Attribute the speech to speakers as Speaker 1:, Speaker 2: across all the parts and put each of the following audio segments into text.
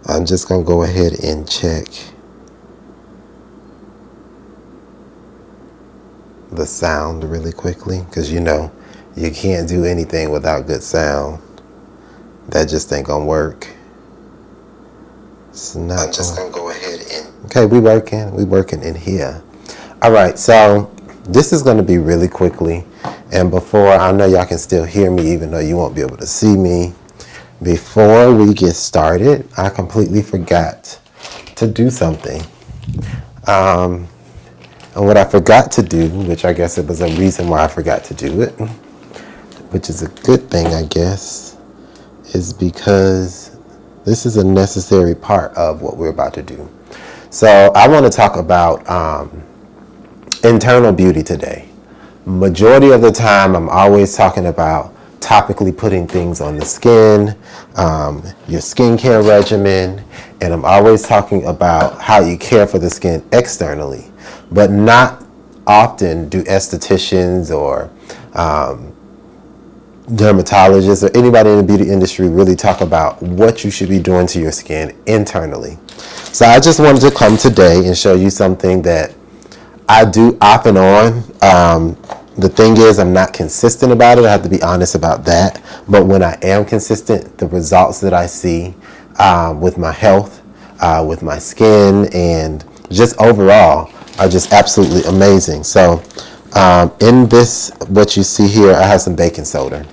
Speaker 1: I'm just going to go ahead and check the sound really quickly, because you know you can't do anything without good sound. That just ain't gonna work. It's not. I'm just gonna go ahead and. Okay, we working in here. All right, so this is gonna be really quickly, and before, I know y'all can still hear me even though you won't be able to see me. Before we get started, I completely forgot to do something. And what I forgot to do, which I guess it was a reason why I forgot to do it, which is a good thing, I guess, is because this is a necessary part of what we're about to do. So I want to talk about internal beauty today. Majority of the time, I'm always talking about topically putting things on the skin, your skincare regimen, and I'm always talking about how you care for the skin externally. But not often do estheticians or dermatologists or anybody in the beauty industry really talk about what you should be doing to your skin internally. So I just wanted to come today and show you something that I do off and on. The thing is, I'm not consistent about it. I have to be honest about that. But when I am consistent, the results that I see with my health, with my skin, and just overall are just absolutely amazing. So in this, what you see here, I have some baking soda.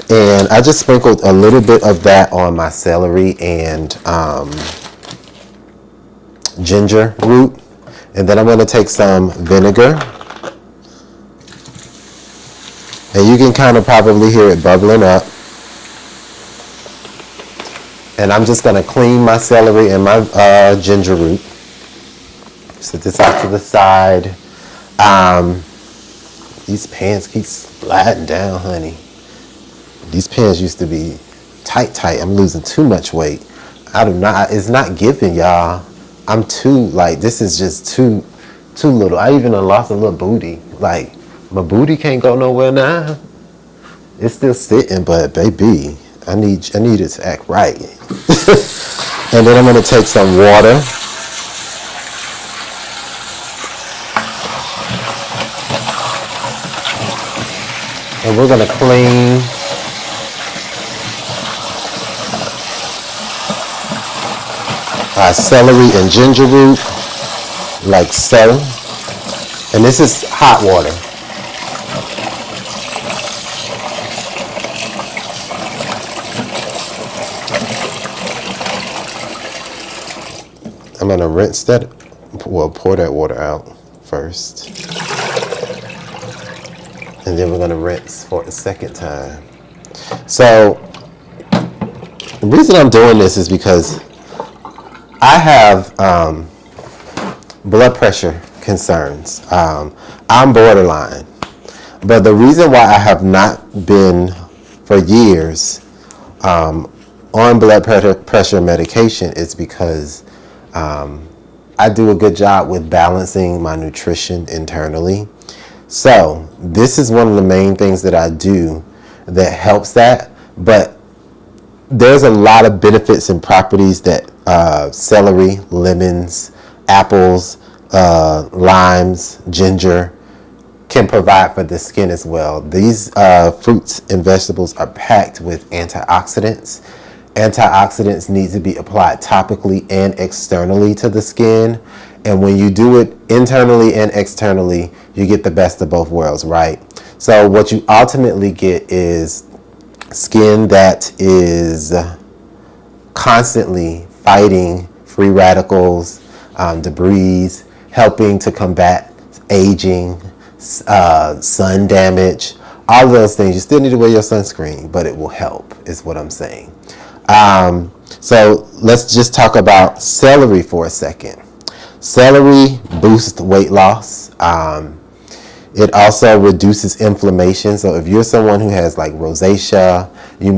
Speaker 1: And I just sprinkled a little bit of that on my celery and ginger root. And then I'm going to take some vinegar. And you can kind of probably hear it bubbling up. And I'm just going to clean my celery and my ginger root. Set this out to the side. These pants keep sliding down, honey. These pants used to be tight. I'm losing too much weight. It's not giving, y'all. I'm too, this is just too little. I even lost a little booty. Like, my booty can't go nowhere now. It's still sitting, but baby, I need it to act right. And then I'm going to take some water. And we're going to clean our celery and ginger root, like so. And this is hot water. I'm going to rinse that, pour that water out first. And then we're going to rinse for the second time. So the reason I'm doing this is because I have blood pressure concerns. I'm borderline. But the reason why I have not been for years on blood pressure medication is because I do a good job with balancing my nutrition internally. So this is one of the main things that I do that helps that. But there's a lot of benefits and properties that celery, lemons, apples, limes, ginger can provide for the skin as well. These fruits and vegetables are packed with antioxidants. Antioxidants need to be applied topically and externally to the skin. And when you do it internally and externally, you get the best of both worlds, right? So what you ultimately get is skin that is constantly fighting free radicals, debris, helping to combat aging, sun damage, all those things. You still need to wear your sunscreen, but it will help, is what I'm saying. So let's just talk about celery for a second. Celery boosts weight loss. It also reduces inflammation. So if you're someone who has like rosacea, you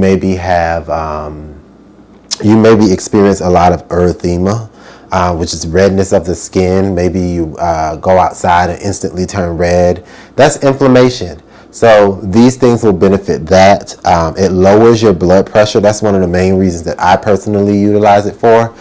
Speaker 1: maybe experience a lot of erythema, which is redness of the skin. Maybe you go outside and instantly turn red. That's inflammation. So these things will benefit that. It lowers your blood pressure. That's one of the main reasons that I personally utilize it for.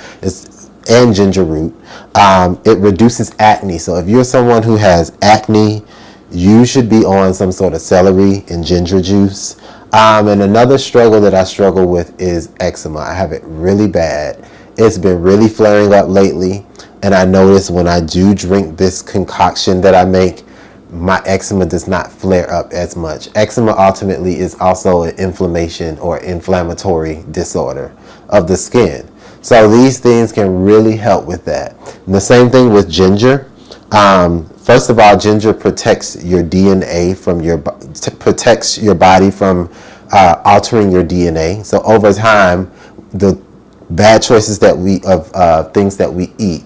Speaker 1: And ginger root. It reduces acne. So if you're someone who has acne, you should be on some sort of celery and ginger juice. And another struggle that I struggle with is eczema. I have it really bad. It's been really flaring up lately. And I notice when I do drink this concoction that I make, my eczema does not flare up as much. Eczema ultimately is also an inflammation or inflammatory disorder of the skin. So these things can really help with that. And the same thing with ginger. First of all, ginger protects your DNA protects your body from altering your DNA. So over time, the bad choices that things that we eat,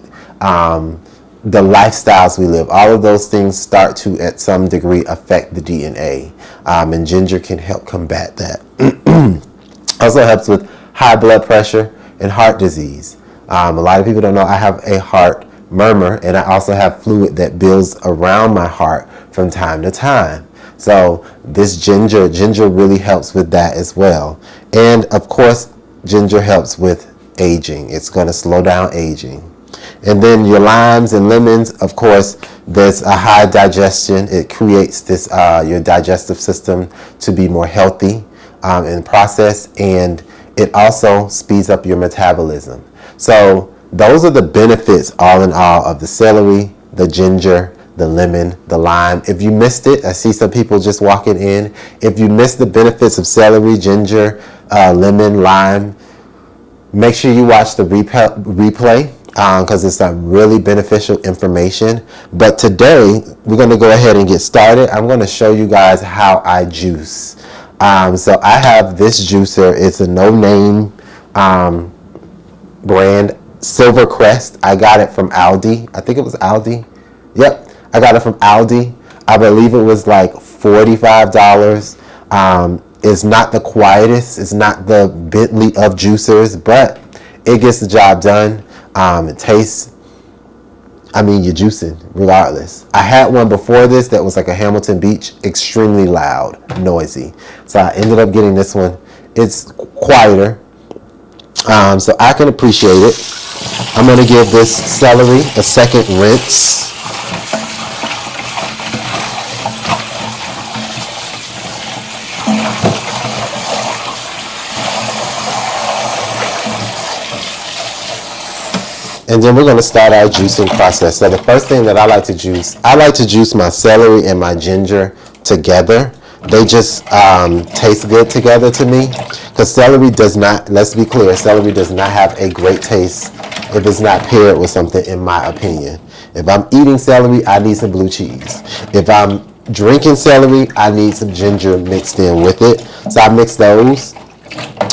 Speaker 1: the lifestyles we live, all of those things start to, at some degree, affect the DNA. And ginger can help combat that. Also helps with high blood pressure and heart disease. A lot of people don't know I have a heart murmur, and I also have fluid that builds around my heart from time to time. So this ginger really helps with that as well. And of course, ginger helps with aging. It's going to slow down aging. And then your limes and lemons, of course, there's a high digestion. It creates this your digestive system to be more healthy in the process, and it also speeds up your metabolism. So those are the benefits, all in all, of the celery, the ginger, the lemon, the lime. If you missed it, I see some people just walking in. If you missed the benefits of celery, ginger, lemon, lime, make sure you watch the replay because it's some really beneficial information. But today, we're going to go ahead and get started. I'm going to show you guys how I juice. So I have this juicer. It's a no-name brand, Silvercrest. I got it from Aldi. I think it was Aldi. Yep, I got it from Aldi. I believe it was like $45. It's not the quietest. It's not the Bentley of juicers, but it gets the job done. It tastes, you're juicing regardless. I had one before this that was like a Hamilton Beach, extremely loud, noisy. So I ended up getting this one. It's quieter, so I can appreciate it. I'm going to give this celery a second rinse. And then we're going to start our juicing process. So the first thing that I like to juice my celery and my ginger together. They just taste good together to me. Because celery does not, let's be clear, celery does not have a great taste if it's not paired with something, in my opinion. If I'm eating celery, I need some blue cheese. If I'm drinking celery, I need some ginger mixed in with it. So I mix those.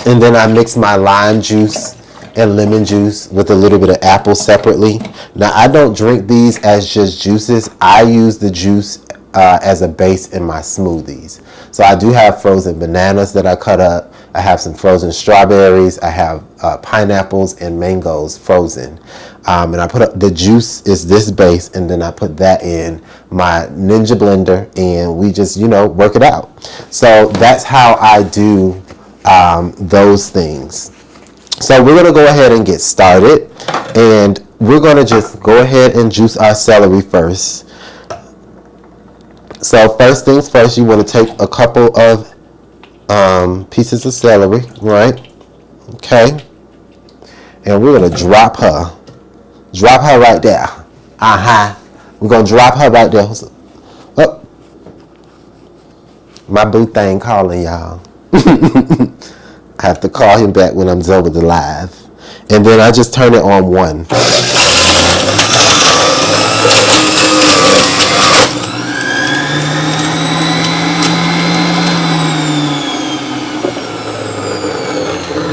Speaker 1: And then I mix my lime juice and lemon juice with a little bit of apple separately. Now, I don't drink these as just juices. I use the juice as a base in my smoothies. So I do have frozen bananas that I cut up. I have some frozen strawberries. I have pineapples and mangoes frozen. And I put up, the juice is this base, and then I put that in my Ninja blender, and we just, work it out. So that's how I do those things. So we're going to go ahead and get started, and we're going to just go ahead and juice our celery first. So first things first, you want to take a couple of pieces of celery, right? Okay. And we're going to drop her right there. We're going to drop her right there. Oh, my boo thing calling, y'all. I have to call him back when I'm done with the live. And then I just turn it on 1.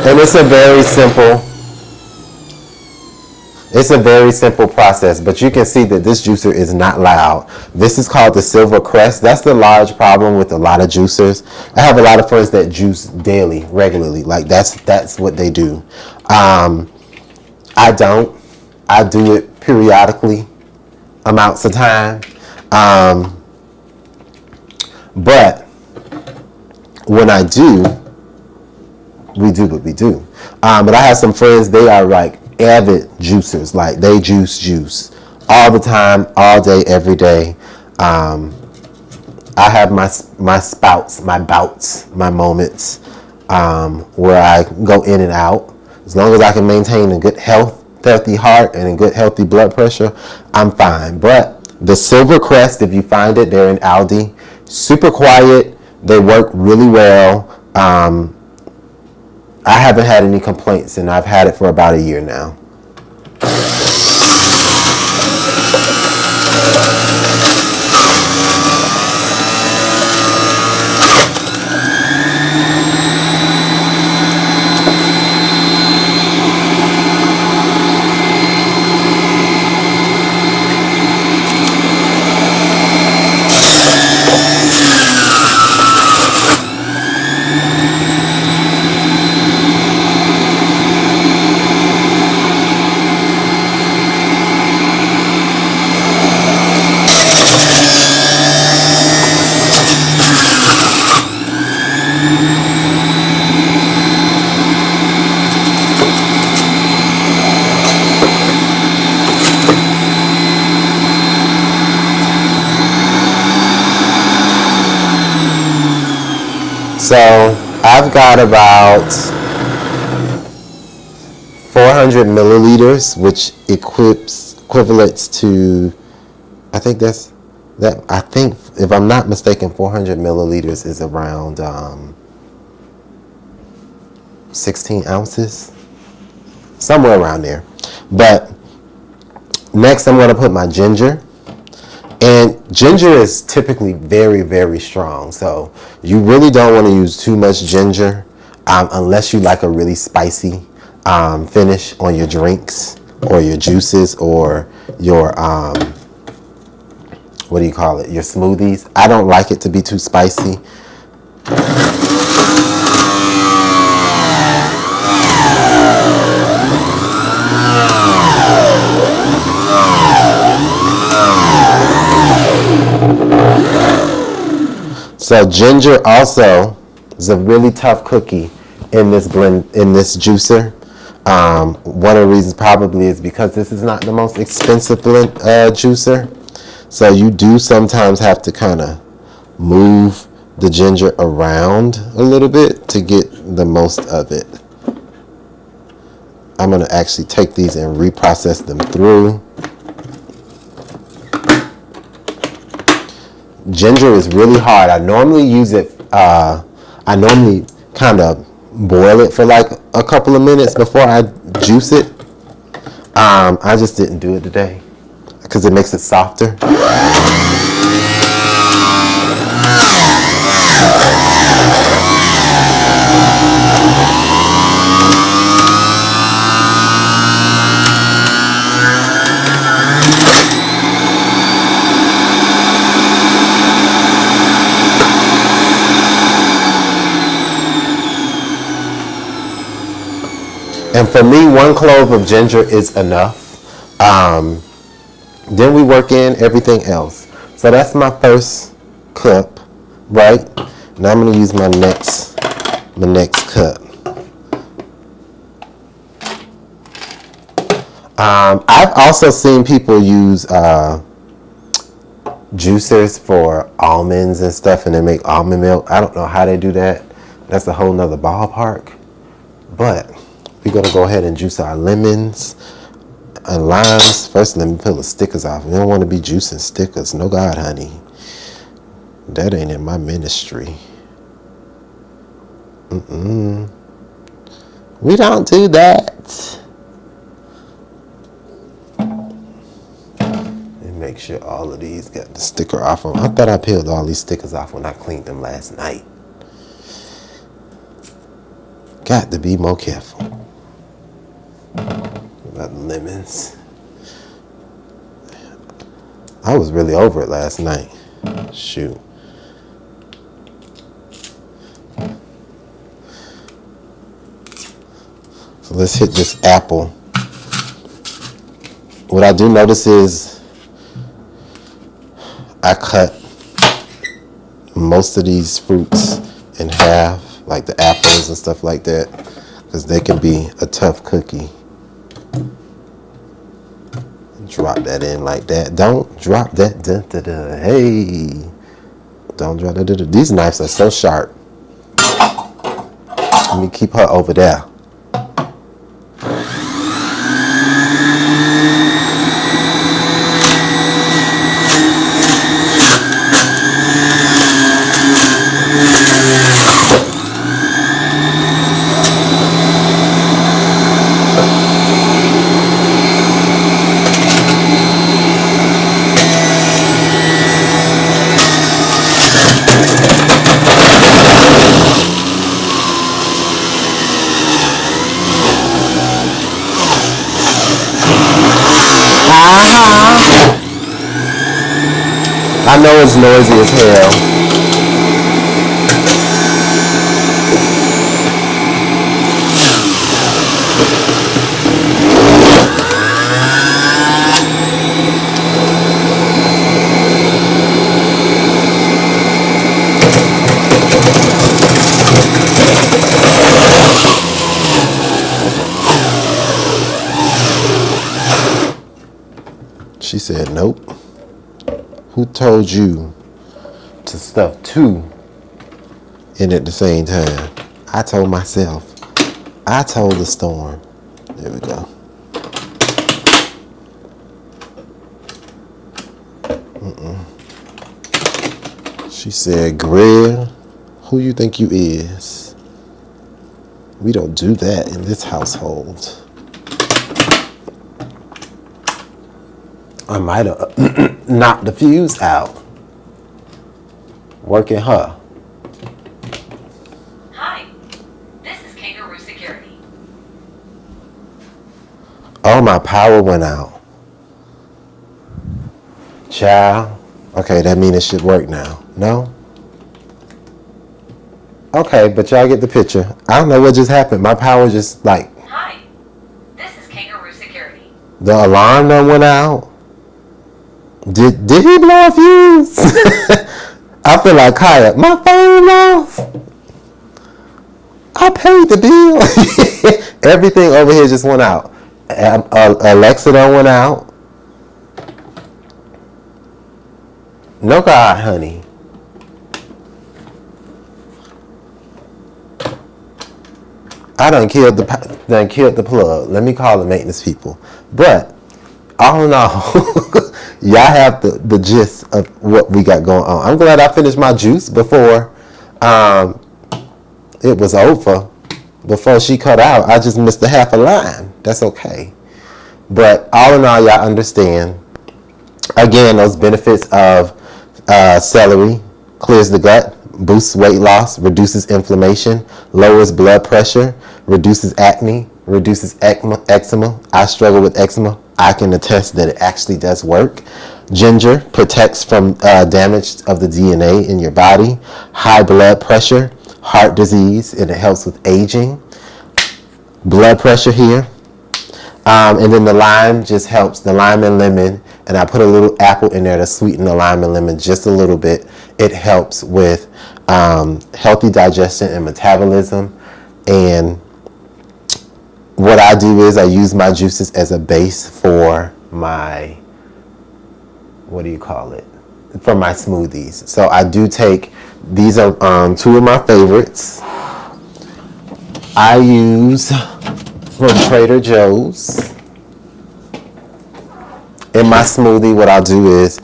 Speaker 1: And it's a very simple process, but you can see that this juicer is not loud. This is called the Silvercrest. That's the large problem with a lot of juicers. I have a lot of friends that juice daily, regularly. Like that's what they do. I don't. I do it periodically, amounts of time. But when I do, we do what we do. But I have some friends, they are like avid juicers. Like they juice all the time, all day, every day. I have my spouts, my bouts, my moments where I go in and out. As long as I can maintain a good healthy heart and a good healthy blood pressure, I'm fine. But the Silver Crest, if you find it, they're in Aldi. Super quiet. They work really well. I haven't had any complaints, and I've had it for about a year now. So I've got about 400 milliliters, which equivalates to, I think if I'm not mistaken, 400 milliliters is around 16 ounces, somewhere around there. But next I'm going to put my ginger. And ginger is typically very, very strong. So you really don't want to use too much ginger unless you like a really spicy finish on your drinks or your juices or your, what do you call it? Your smoothies. I don't like it to be too spicy. So ginger also is a really tough cookie in this blend, in this juicer. One of the reasons probably is because this is not the most expensive blend, juicer. So you do sometimes have to kind of move the ginger around a little bit to get the most of it. I'm going to actually take these and reprocess them through. Ginger is really hard. I normally use it, I normally kind of boil it for like a couple of minutes before I juice it. I just didn't do it today because it makes it softer. And for me, 1 clove of ginger is enough. Then we work in everything else. So that's my first cup, right? Now I'm going to use my next cup. I've also seen people use juicers for almonds and stuff, and they make almond milk. I don't know how they do that. That's a whole nother ballpark. But we're going to go ahead and juice our lemons and limes. First, let me peel the stickers off. We don't want to be juicing stickers. No God, honey. That ain't in my ministry. We don't do that. And make sure all of these got the sticker off them. I thought I peeled all these stickers off when I cleaned them last night. Got to be more careful about the lemons. I was really over it last night. Shoot. So let's hit this apple. What I do notice is I cut most of these fruits in half, like the apples and stuff like that, because they can be a tough cookie. Drop that in like that. Don't drop that. Hey, don't drop that. These knives are so sharp. Let me keep her over there. I know it's noisy as hell. She said, nope. Who told you to stuff two in at the same time? I told myself. I told the storm. There we go. She said, Greg, who you think you is? We don't do that in this household. I might have knocked the fuse out. Working her.
Speaker 2: Hi, this is Kangaroo Security.
Speaker 1: Oh, my power went out. Child. Okay, that means it should work now. No? Okay, but y'all get the picture. I don't know what just happened. My power just like...
Speaker 2: Hi, this is Kangaroo Security.
Speaker 1: The alarm done went out. Did he blow a fuse? I feel like Kaya. My phone off. I paid the bill. Everything over here just went out. Alexa done went out. No God, honey. I done killed the plug. Let me call the maintenance people. But all in all, y'all have the gist of what we got going on. I'm glad I finished my juice before it was over. Before she cut out, I just missed a half a line. That's okay. But all in all, y'all understand. Again, those benefits of celery: clears the gut, boosts weight loss, reduces inflammation, lowers blood pressure, reduces acne, reduces eczema. I struggle with eczema. I can attest that it actually does work. Ginger protects from damage of the DNA in your body. High blood pressure, heart disease, and it helps with aging. Blood pressure here. And then the lime just helps, the lime and lemon, and I put a little apple in there to sweeten the lime and lemon just a little bit. It helps with healthy digestion and metabolism. And what I do is I use my juices as a base for my, what do you call it? For my smoothies. So I do take, these are two of my favorites. I use from Trader Joe's. In my smoothie, what I'll do is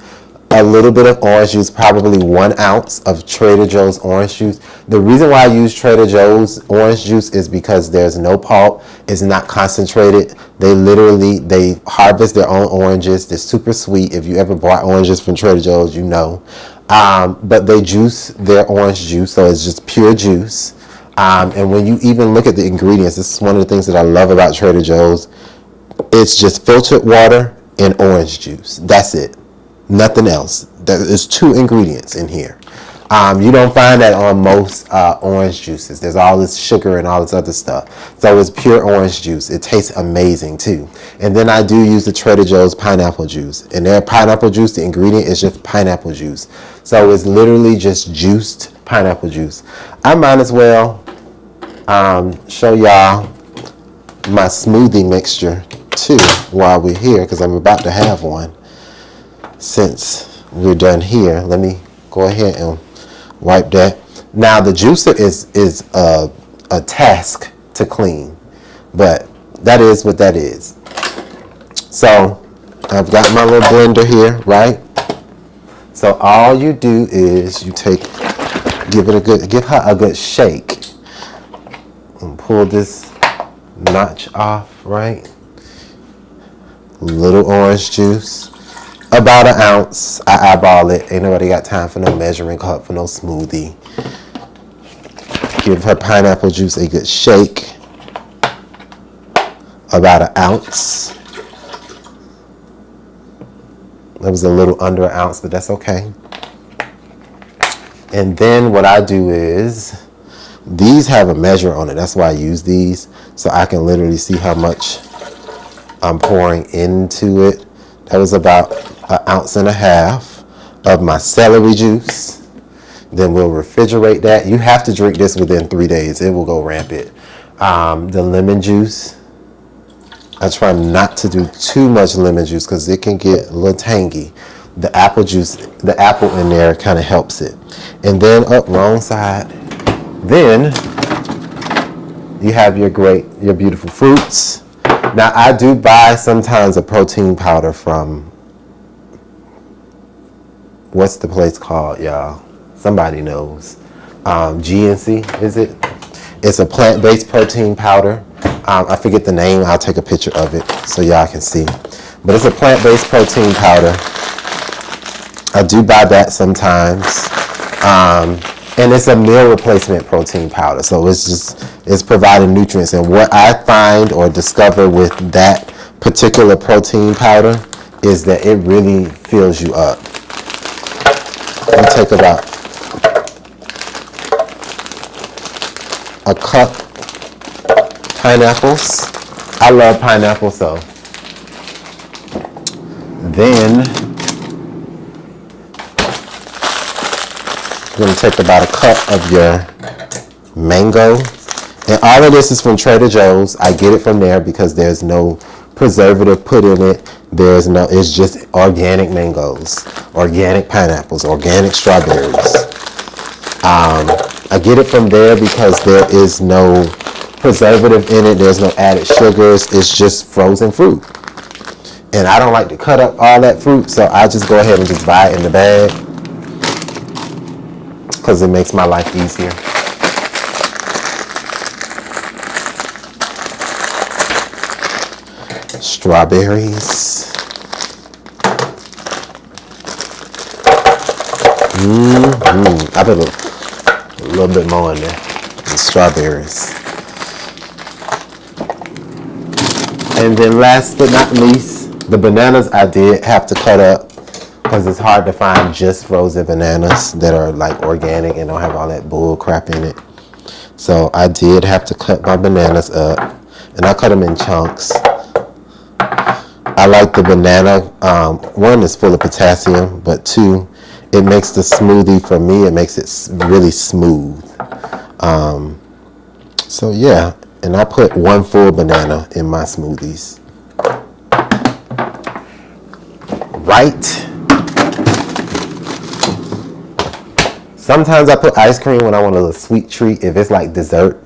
Speaker 1: a little bit of orange juice, probably 1 ounce of Trader Joe's orange juice. The reason why I use Trader Joe's orange juice is because there's no pulp. It's not concentrated. They harvest their own oranges. They're super sweet. If you ever bought oranges from Trader Joe's, you know. But they juice their orange juice, so it's just pure juice. And when you even look at the ingredients, this is one of the things that I love about Trader Joe's. It's just filtered water and orange juice. That's it. Nothing else. There's 2 ingredients in here. You don't find that on most orange juices. There's all this sugar and all this other stuff. So it's pure orange juice. It tastes amazing too. And then I do use the Trader Joe's pineapple juice. And their pineapple juice, the ingredient is just pineapple juice. So it's literally just juiced pineapple juice. I might as well show y'all my smoothie mixture too while we're here, because I'm about to have one. Since we're done here, let me go ahead and wipe that. Now the juicer is a task to clean, but that is what that is. So I've got my little blender here, right? So all you do is you give her a good shake, and pull this notch off, right? Little orange juice, about an ounce. I eyeball it. Ain't nobody got time for no measuring cup for no smoothie. Give her pineapple juice a good shake, about an ounce. That was a little under an ounce, but that's okay. And then what I do is, these have a measure on it. That's why I use these, so I can literally see how much I'm pouring into it. That was about 1.5 ounces of my celery juice. Then we'll refrigerate that. You have to drink this within 3 days. It will go rampant. The lemon juice. I try not to do too much lemon juice because it can get a little tangy. The apple juice, the apple in there kind of helps it. And then wrong side. Then you have your beautiful fruits. Now I do buy sometimes a protein powder from, what's the place called, y'all? Somebody knows. GNC, is it? It's a plant-based protein powder. I forget the name. I'll take a picture of it so y'all can see. But it's a plant-based protein powder. I do buy that sometimes. And it's a meal replacement protein powder. So it's providing nutrients. And what I find or discover with that particular protein powder is that it really fills you up. I'll take about a cup pineapples. I love pineapple, so then I'm going to take about a cup of your mango. And all of this is from Trader Joe's. I get it from there because there's no preservative put in it. It's just organic mangoes, organic pineapples, organic strawberries. I get it from there because there is no preservative in it. There's no added sugars. It's just frozen fruit. And I don't like to cut up all that fruit, so I just go ahead and just buy it in the bag because it makes my life easier. Strawberries. I put a little bit more in there. The strawberries. And then last but not least, the bananas I did have to cut up because it's hard to find just frozen bananas that are like organic and don't have all that bull crap in it. So I did have to cut my bananas up, and I cut them in chunks. I like the banana. One, is full of potassium, but two, it makes the smoothie, for me, it makes it really smooth. So yeah, and I put 1 full banana in my smoothies. Right. Sometimes I put ice cream when I want a little sweet treat. If it's like dessert,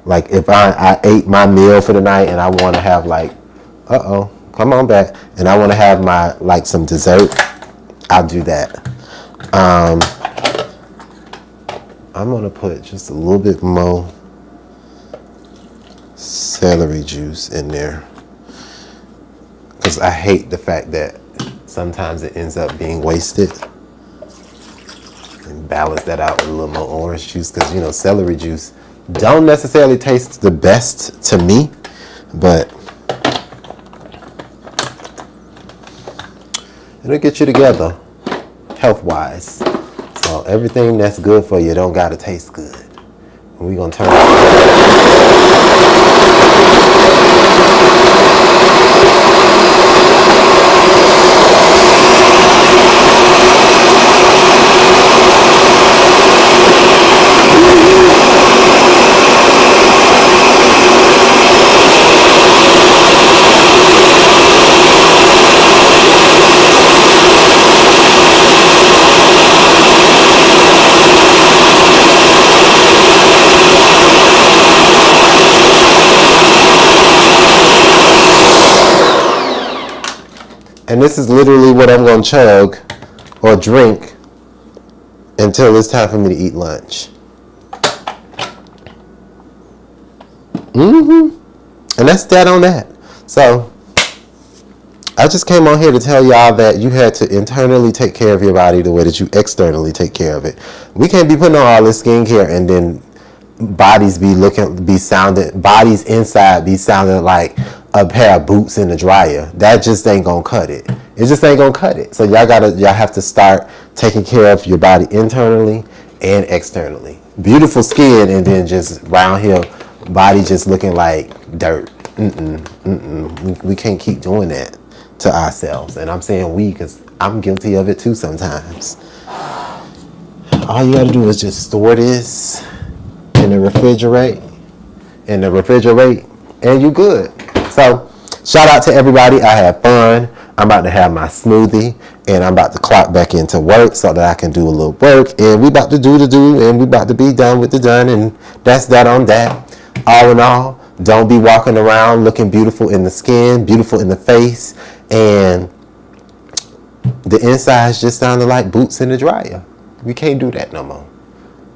Speaker 1: like if I ate my meal for the night and I want to have like, come on back, and I want to have my like some dessert, I'll do that. I'm gonna put just a little bit more celery juice in there because I hate the fact that sometimes it ends up being wasted. And balance that out with a little more orange juice because, you know, celery juice don't necessarily taste the best to me, but it'll get you together health-wise. So everything that's good for you don't gotta taste good. We're gonna turn And this is literally what I'm going to chug or drink until it's time for me to eat lunch. And that's that on that. So I just came on here to tell y'all that you had to internally take care of your body the way that you externally take care of it. We can't be putting on all this skincare and then bodies inside be sounding like a pair of boots in the dryer. That just ain't gonna cut it. It just ain't gonna cut it. So y'all have to start taking care of your body internally and externally. Beautiful skin and then just round here body just looking like dirt. We can't keep doing that to ourselves. And I'm saying we because I'm guilty of it too sometimes. All you gotta do is just store this in the refrigerator, and you good. So shout out to everybody. I had fun. I'm about to have my smoothie and I'm about to clock back into work so that I can do a little work, and we about to do the do, and we about to be done with the done, and that's that on that. All in all, don't be walking around looking beautiful in the skin, beautiful in the face, and the insides just sounded like boots in the dryer. We can't do that no more.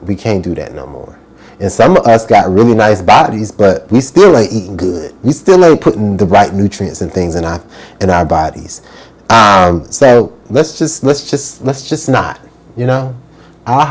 Speaker 1: We can't do that no more. And some of us got really nice bodies, but we still ain't eating good. We still ain't putting the right nutrients and things in our bodies. So let's just not, I'll